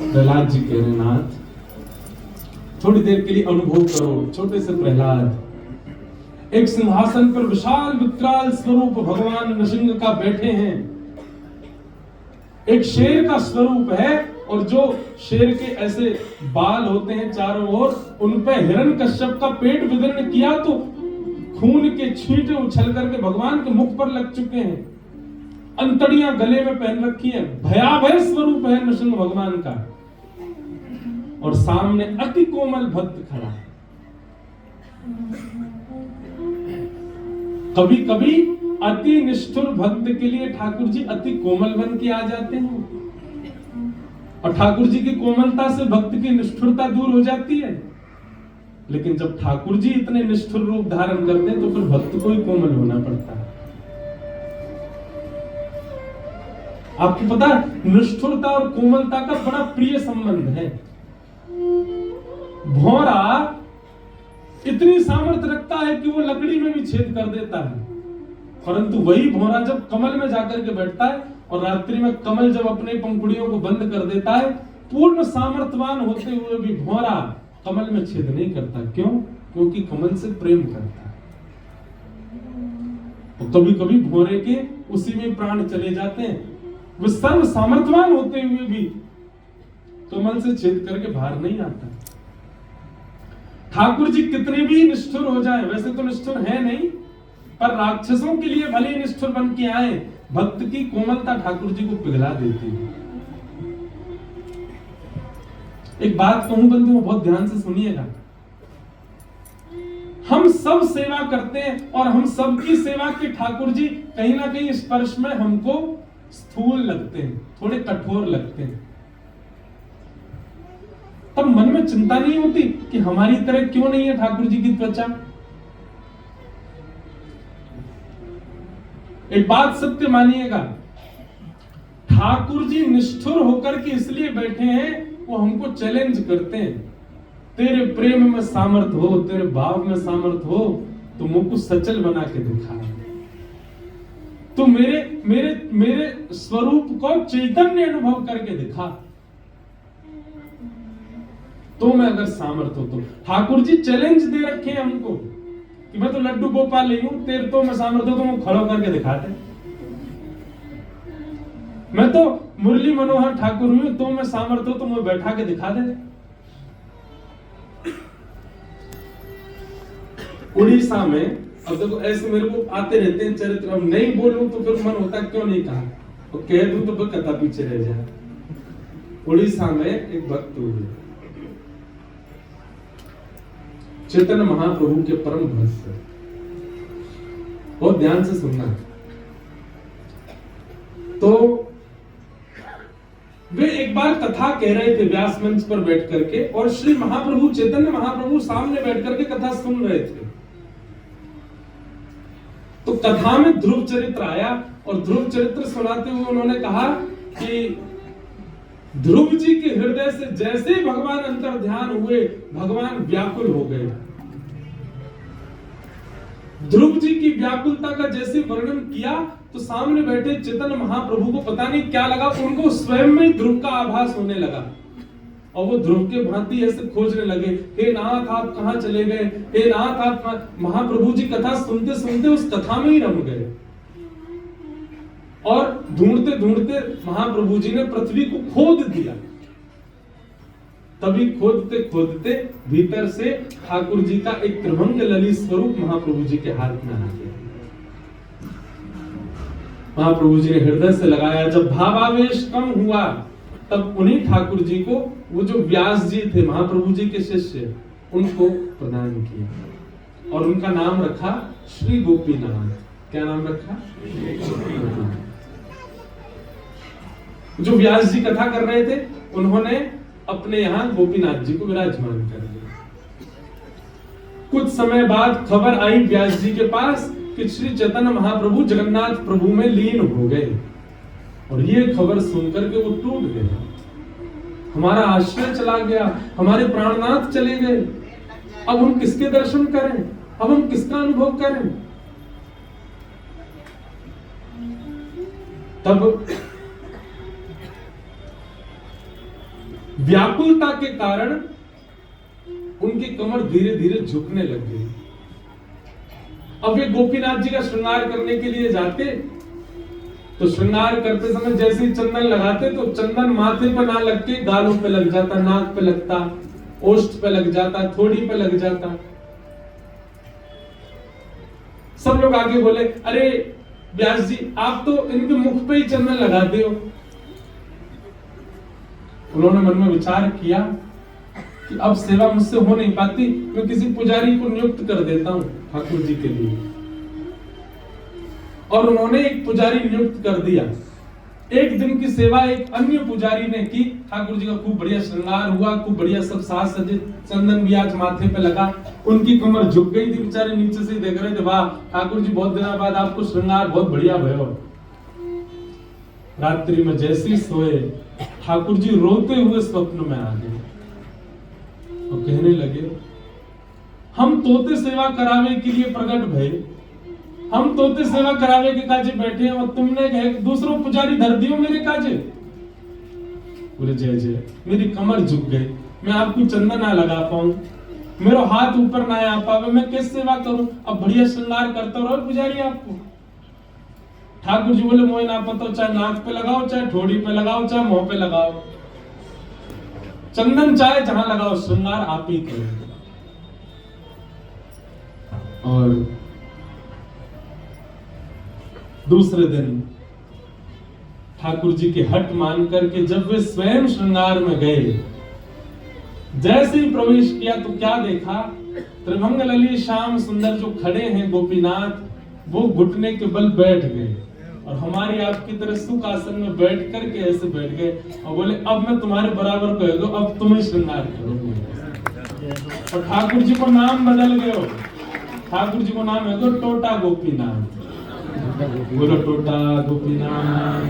प्रहलाद जी कह रहे नाथ, थोड़ी देर के लिए अनुभव करो। छोटे से प्रहलाद एक सिंहासन पर विशाल विकराल स्वरूप भगवान नृसिंह का बैठे हैं। एक शेर का स्वरूप है और जो शेर के ऐसे बाल होते हैं चारों ओर, उन पे हिरण्यकश्यप का पेट विदीर्ण किया तो खून के छींटे उछल करके भगवान के मुख पर लग चुके हैं। अंतड़ियां गले में पहन रखी है। भयावह स्वरूप है नृसिंह भगवान का। और सामने अति कोमल भक्त खड़ा है। कभी कभी अति निष्ठुर भक्त के लिए ठाकुर जी अति कोमल बन के आ जाते हैं और ठाकुर जी की कोमलता से भक्त की निष्ठुरता दूर हो जाती है। लेकिन जब ठाकुर जी इतने निष्ठुर रूप धारण करते हैं तो फिर भक्त को ही कोमल होना पड़ता है। आपको पता है निष्ठुरता और कोमलता का बड़ा प्रिय संबंध है। भौरा इतनी सामर्थ्य रखता है कि वो लकड़ी में भी छेद कर देता है, परंतु वही भौरा जब कमल में जाकर के बैठता है और रात्रि में कमल जब अपने पंखुड़ियों को बंद कर देता है, पूर्ण सामर्थ्यवान होते हुए भी भौरा कमल में छेद नहीं करता। क्यों? क्योंकि कमल से प्रेम करता है। तो कभी कभी भौरे के उसी में प्राण चले जाते हैं। वे सर्व सामर्थ्यवान होते हुए भी कमल से छेद करके बाहर नहीं आता। ठाकुर जी कितने भी निष्ठुर हो जाए, वैसे तो निष्ठुर है नहीं, पर राक्षसों के लिए भले निष्ठुर बन के आए, भक्त की कोमलता ठाकुर जी को पिघला देती है। एक बात कहूं बंधुओं, बहुत ध्यान से सुनिएगा। हम सब सेवा करते हैं और हम सबकी सेवा के ठाकुर जी कहीं ना कहीं स्पर्श में हमको स्थूल लगते हैं, थोड़े कठोर लगते हैं। तब मन में चिंता नहीं होती कि हमारी तरह क्यों नहीं है ठाकुर जी की त्वचा। एक बात सत्य मानिएगा, ठाकुर जी निष्ठुर होकर के इसलिए बैठे हैं, वो हमको चैलेंज करते हैं। तेरे प्रेम में सामर्थ हो, तेरे भाव में सामर्थ हो, तो मुझको सचल बना के दिखा। तो मेरे मेरे मेरे स्वरूप को चैतन्य अनुभव करके दिखा। तो मैं अगर सामर्थ हो तो ठाकुर जी चैलेंज दे रखे हैं हमको कि मैं तो लड्डू गोपाल नहीं हूं, तेरे तो मैं सामर्थ हो तो मैं खड़ा करके दिखाते। मैं तो मुरली मनोहर ठाकुर हूं, तो मैं सामर्थ हो तो मैं बैठा के दिखा दे। उड़ीसा में अब देखो ऐसे मेरे को आते रहते हैं चरित्र, अब नहीं बोलूं तो फिर मन होता क्यों नहीं कहा, और कह दूं तो फिर कथा पीछे रह जाए। उड़ीसा में एक भक्त हुए, चैतन्य महाप्रभु के परम भक्त। बहुत ध्यान से सुनना। तो वे एक बार कथा कह रहे थे व्यास मंच पर बैठ करके, और श्री महाप्रभु चैतन्य महाप्रभु सामने बैठ करके कथा सुन रहे थे। तो कथा में ध्रुव चरित्र आया और ध्रुव चरित्र सुनाते हुए उन्होंने कहा कि ध्रुव जी के हृदय से जैसे भगवान अंतर ध्यान हुए, भगवान व्याकुल हो गए। ध्रुव जी की व्याकुलता का जैसे वर्णन किया तो सामने बैठे चैतन्य महाप्रभु को पता नहीं क्या लगा, उनको स्वयं में ध्रुव का आभास होने लगा और वो ध्रुव के भांति ऐसे खोजने लगे, हे नाथ आप कहां चले गए, हे नाथ आप। महाप्रभु जी कथा सुनते सुनते उस कथा में ही रम गए और ढूंढते ढूंढते महाप्रभु जी ने पृथ्वी को खोद दिया। तभी खोदते खोदते भीतर से ठाकुर जी का एक त्रिभंग ललित स्वरूप महाप्रभु जी के हाथ में आ गया। महाप्रभु जी ने हृदय से लगाया। जब भावावेश कम हुआ तब उन्हीं ठाकुर जी को, वो जो व्यास जी थे महाप्रभु जी के शिष्य, उनको प्रदान किया और उनका नाम रखा श्री गोपीनाथ। क्या नाम रखा? जो व्यास जी कथा कर रहे थे उन्होंने अपने यहां गोपीनाथ जी को विराजमान कर दिया। कुछ समय बाद खबर आई व्यास जी के पास कि श्री चैतन्य महाप्रभु जगन्नाथ प्रभु में लीन हो गए, और ये खबर सुनकर के वो टूट गए। हमारा आश्रय चला गया, हमारे प्राणनाथ चले गए, अब हम किसके दर्शन करें, अब हम किसका अनुभव करें। तब व्याकुलता के कारण उनकी कमर धीरे धीरे झुकने लग गई। अब वे गोपीनाथ जी का श्रृंगार करने के लिए जाते तो श्रृंगार करते समय जैसे ही चंदन लगाते तो चंदन माथे पर ना लग के गालों पे लग जाता, नाक पे लगता, ओष्ठ पे लग जाता, थोड़ी पे लग जाता। सब लोग आगे बोले, अरे व्यास जी आप तो इनके मुख पे ही चंदन लगाते हो। उन्होंने मन में विचार किया कि अब सेवा मुझसे हो नहीं पाती, मैं किसी पुजारी को नियुक्त कर देता हूं ठाकुर जी के लिए। और उन्होंने एक पुजारी नियुक्त कर दिया। एक दिन की सेवा एक अन्य पुजारी ने की। ठाकुर जी का खूब बढ़िया श्रृंगार हुआ, खूब बढ़िया सब साज सजे, चंदन भी आज माथे पे लगा। उनकी कमर झुक गई थी, बेचारे नीचे से देख रहे थे, वाह ठाकुर जी बहुत दिनों बाद आपको श्रृंगार बहुत बढ़िया भयो। रात्रि में जैसे ही सोए ठाकुर जी रोते हुए स्वप्न में आ गए और कहने लगे, हम तोते सेवा करावे के लिए प्रकट भये, हम तोते सेवा करावे के काजे बैठे और तुमने दूसरों पुजारी धर दियो मेरे काजे। बोले जय जय, मेरी कमर झुक गई, मैं आपको चंदन ना लगा पाऊं, मेरा हाथ ऊपर ना आ पावे, मैं कैसे सेवा करूं? अब बढ़िया श्रृंगार करता रहो पुजारी आपको। ठाकुर जी बोले, मोए ना पता, चाहे नाक पे लगाओ, चाहे ठोड़ी पे लगाओ, चाहे मुंह पे लगाओ, चंदन चाहे जहां लगाओ, श्रृंगार आप ही करेंगे। और दूसरे दिन ठाकुर जी के हट मान करके जब वे स्वयं श्रृंगार में गए, जैसे ही प्रवेश किया तो क्या देखा, त्रिभंग ललित श्याम सुंदर जो खड़े हैं गोपीनाथ, वो घुटने के बल बैठ गए और हमारी आपकी तरह सुख आसन में बैठ करके ऐसे बैठ गए और बोले, अब मैं तुम्हारे बराबर कह दो, अब तुम्हें श्रृंगार करोगे। और ठाकुर जी को नाम बदल गए, ठाकुर जी को नाम है तो टोटा गोपीनाथ। बोलो टोटा गोपीनाथ।